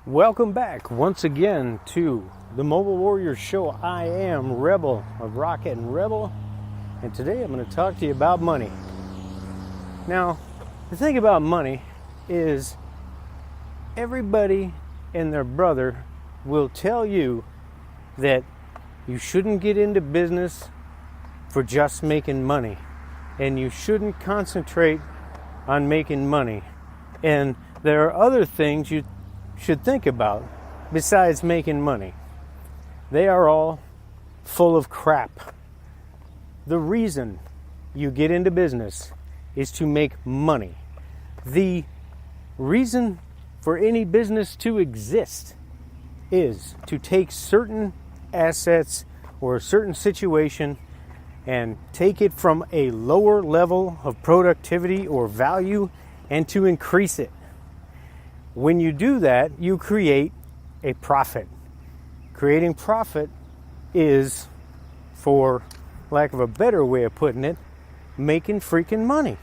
Welcome back once again to the Mobile Warrior Show. I am Rebel of Rocket and Rebel, and today I'm going to talk to you about money. Now, the thing about money is everybody and their brother will tell you that you shouldn't get into business for just making money, and you shouldn't concentrate on making money. And there are other things you should think about besides making money. They are all full of crap. The reason you get into business is to make money. The reason for any business to exist is to take certain assets or a certain situation and take it from a lower level of productivity or value and to increase it. When you do that, you create a profit. Creating profit is, for lack of a better way of putting it, making freaking money.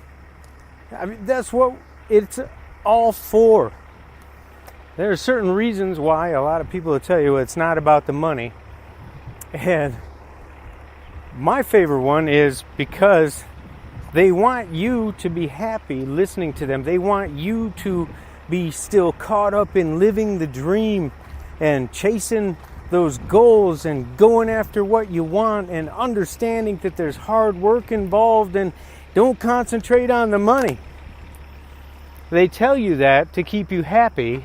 I mean, that's what it's all for. There are certain reasons why a lot of people will tell you it's not about the money. And my favorite one is because they want you to be happy listening to them. They want you to be still caught up in living the dream and chasing those goals and going after what you want and understanding that there's hard work involved and don't concentrate on the money. They tell you that to keep you happy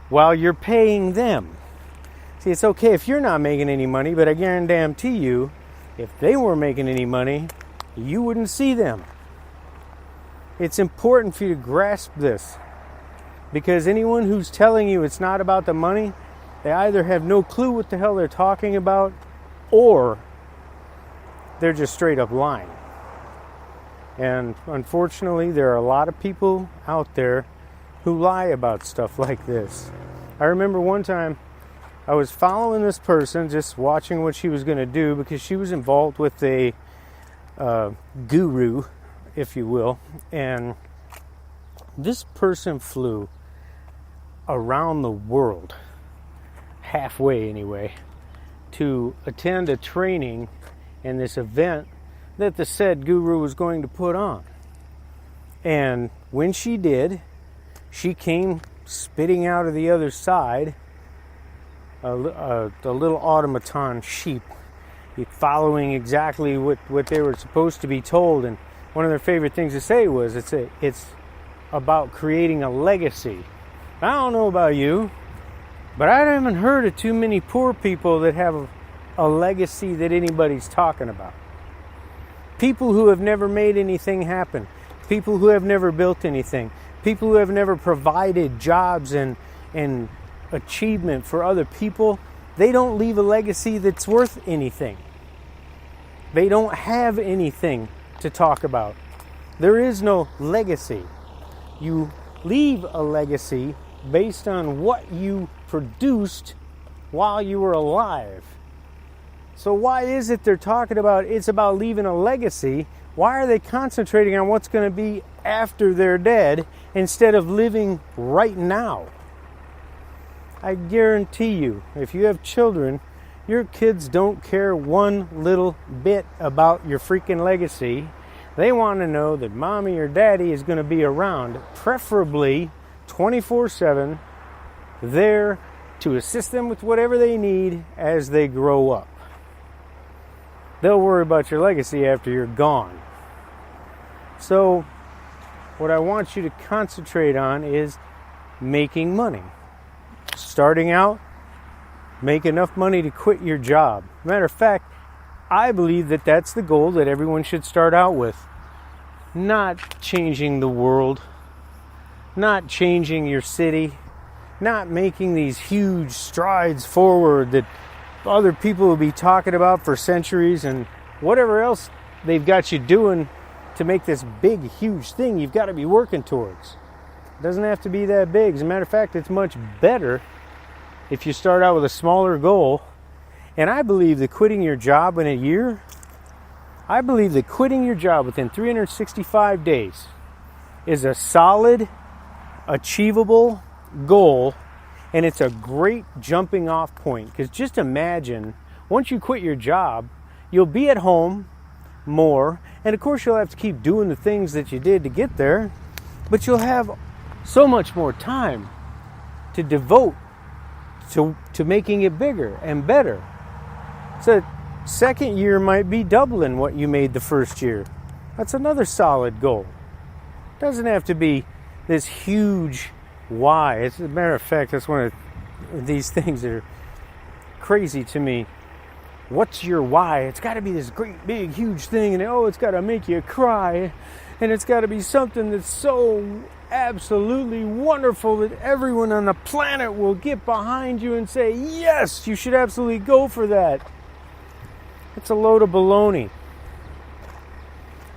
while you're paying them. See, it's okay if you're not making any money, but I guarantee you, if they were making any money, you wouldn't see them. It's important for you to grasp this. Because anyone who's telling you it's not about the money, they either have no clue what the hell they're talking about, or they're just straight up lying. And unfortunately, there are a lot of people out there who lie about stuff like this. I remember one time I was following this person, just watching what she was going to do, because she was involved with a guru, if you will. And this person flew around the world, halfway anyway, to attend a training in this event that the said guru was going to put on. And when she did, she came spitting out of the other side a little automaton sheep, following exactly what they were supposed to be told. And one of their favorite things to say was, it's about creating a legacy. I don't know about you, but I haven't heard of too many poor people that have a legacy that anybody's talking about. People who have never made anything happen. People who have never built anything. People who have never provided jobs and achievement for other people. They don't leave a legacy that's worth anything. They don't have anything to talk about. There is no legacy. You leave a legacy based on what you produced while you were alive. So why is it they're talking about it's about leaving a legacy? Why are they concentrating on what's going to be after they're dead instead of living right now? I guarantee you, if you have children, your kids don't care one little bit about your freaking legacy. They want to know that mommy or daddy is going to be around, preferably 24/7, there to assist them with whatever they need as they grow up. They'll worry about your legacy after you're gone. So, what I want you to concentrate on is making money. Starting out, make enough money to quit your job. Matter of fact, I believe that that's the goal that everyone should start out with. Not changing the world, not changing your city, not making these huge strides forward that other people will be talking about for centuries and whatever else they've got you doing to make this big, huge thing you've got to be working towards. It doesn't have to be that big. As a matter of fact, it's much better if you start out with a smaller goal. And I believe that quitting your job in a year, I believe that quitting your job within 365 days is a solid, achievable goal And it's a great jumping off point, because just imagine, once you quit your job, you'll be at home more, and of course you'll have to keep doing the things that you did to get there, but you'll have so much more time to devote to making it bigger and better. So second year might be doubling what you made the first year. That's another solid goal. It doesn't have to be this huge why. As a matter of fact, that's one of these things that are crazy to me. What's your why? It's got to be this great, big, huge thing, and it's got to make you cry, and it's got to be something that's so absolutely wonderful that everyone on the planet will get behind you and say, yes, you should absolutely go for that. It's a load of baloney.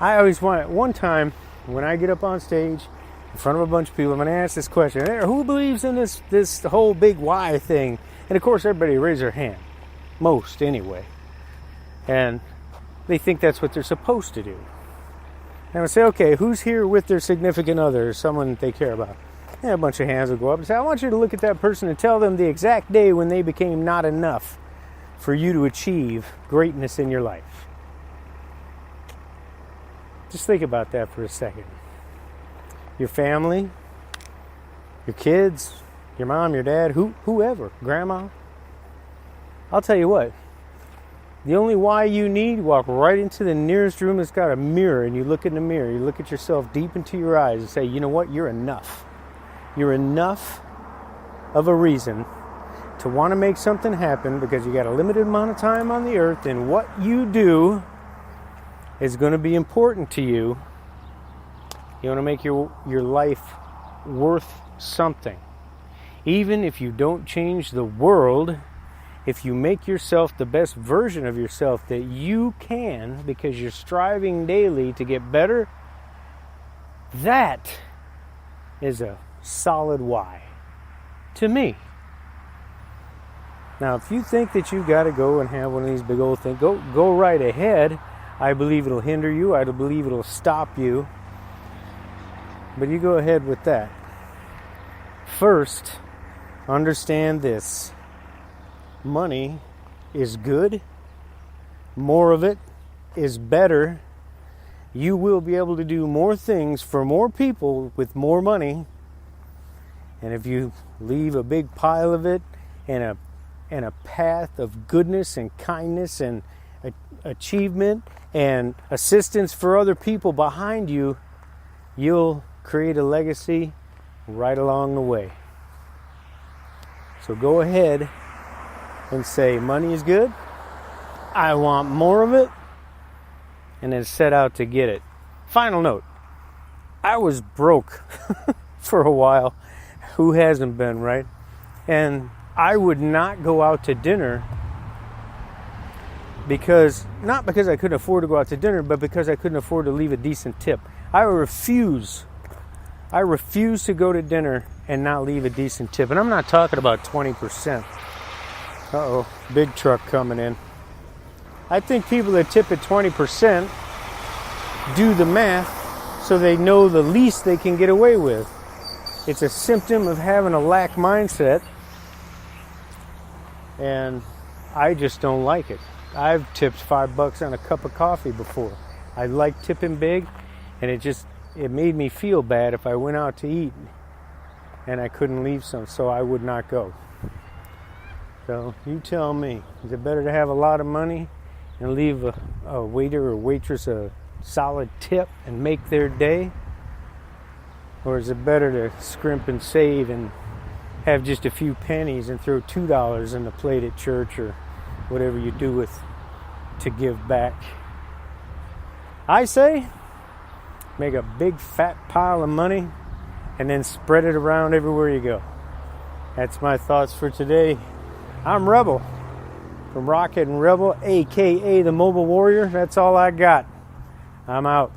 I always want it. One time, when I get up on stage in front of a bunch of people, I'm going to ask this question: who believes in this whole big why thing? And of course, everybody raise their hand. Most, anyway. And they think that's what they're supposed to do. And I would say, okay, who's here with their significant other, or someone they care about? And a bunch of hands will go up and say, I want you to look at that person and tell them the exact day when they became not enough for you to achieve greatness in your life. Just think about that for a second. Your family, your kids, your mom, your dad, whoever, grandma. I'll tell you what, the only why you need, walk right into the nearest room that's got a mirror, and you look in the mirror, you look at yourself deep into your eyes and say, you know what, you're enough. You're enough of a reason to want to make something happen, because you got a limited amount of time on the earth, and what you do is going to be important to you. You want to make your life worth something. Even if you don't change the world, if you make yourself the best version of yourself that you can, because you're striving daily to get better, that is a solid why to me. Now, if you think that you've got to go and have one of these big old things, go right ahead. I believe it'll hinder you. I believe it'll stop you. But you go ahead with that. First, understand this. Money is good. More of it is better. You will be able to do more things for more people with more money. And if you leave a big pile of it and a path of goodness and kindness and achievement and assistance for other people behind you, you'll create a legacy right along the way. So go ahead and say, money is good, I want more of it, and then set out to get it. Final note, I was broke for a while. Who hasn't been, right? And I would not go out to dinner not because I couldn't afford to go out to dinner, but because I couldn't afford to leave a decent tip. I refuse to go to dinner and not leave a decent tip. And I'm not talking about 20%. Uh-oh, big truck coming in. I think people that tip at 20% do the math so they know the least they can get away with. It's a symptom of having a lack mindset, and I just don't like it. I've tipped $5 on a cup of coffee before. I like tipping big, and it made me feel bad if I went out to eat and I couldn't leave some, so I would not go. So you tell me, is it better to have a lot of money and leave a waiter or waitress a solid tip and make their day? Or is it better to scrimp and save and have just a few pennies and throw $2 in the plate at church or whatever you do to give back? I say, make a big fat pile of money and then spread it around everywhere you go. That's my thoughts for today. I'm Rebel from Rocket and Rebel, a.k.a. the Mobile Warrior. That's all I got. I'm out.